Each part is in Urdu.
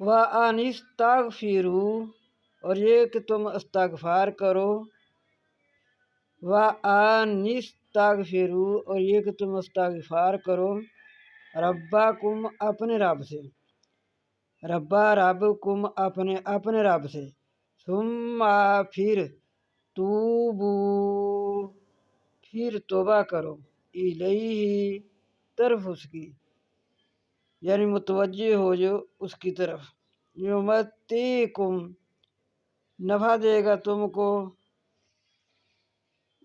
وَأَنِسْتَغْفِرُوا، اور یہ کہ تم استغفار کرو. وَأَنِسْتَغْفِرُوا، اور یہ کہ تم استغفار کرو. ربکم، اپنے رب سے. ربکم، اپنے رب سے. ثم، پھر. توبو، پھر توبہ کرو. الیہ، طرف اس کی، یعنی متوجہ ہو جو اس کی طرف. یمتعکم، نفع دے گا تم کو.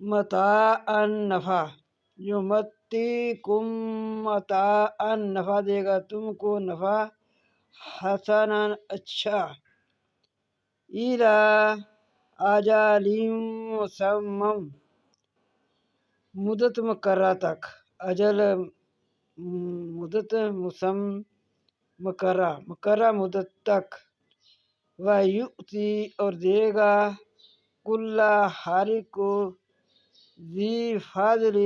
متاعًا، نفع. یمتعکم متاعًا، نفع دے گا تم کو، نفع. حسناً، اچھا. الی اجل مسمى، مدت مقررہ تک. اجل، مدت. مقررہ مدت تک. وَيُؤْتِي، اور دے گا. کل، ہر ایک کو. ذی فضل،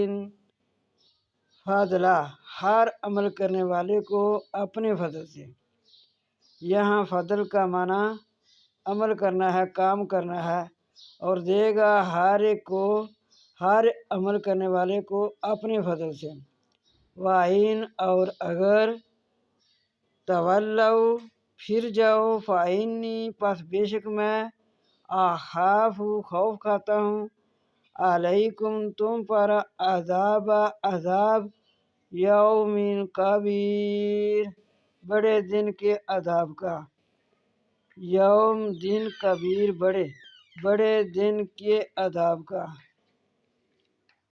فضلہ، ہر عمل کرنے والے کو اپنے فضل سے. یہاں فضل کا معنی عمل کرنا ہے، کام کرنا ہے. اور دے گا ہر ایک کو، ہر عمل کرنے والے کو اپنے فضل سے. وَإِنْ، اور اگر. تولوا، پھر جاؤ. فَإِنِّي، پس بے شک میں. اخاف، خوف کھاتا ہوں. علیکم، تم پر. عذاب یوم کبیر، بڑے دن کے عذاب کا. یوم، دن. کبیر، بڑے دن کے عذاب کا.